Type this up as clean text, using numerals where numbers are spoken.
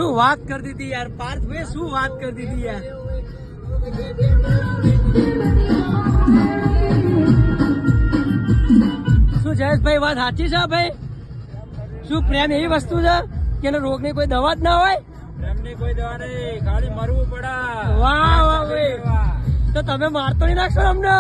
શું વાત કરી દીધી યાર પાર્થભાઈ, શું વાત કરી દીધી યાર. શું જયેશભાઈ વાત સાચી છે ભાઈ? શું પ્રેમ એવી વસ્તુ છે કે એનો રોગની કોઈ દવા જ ના હોય? પ્રેમની કોઈ દવા નહીં, ખાલી મરવું પડે. વાહ વાહ ભાઈ, તો તમે મારતો નહીં નાખશો અમને?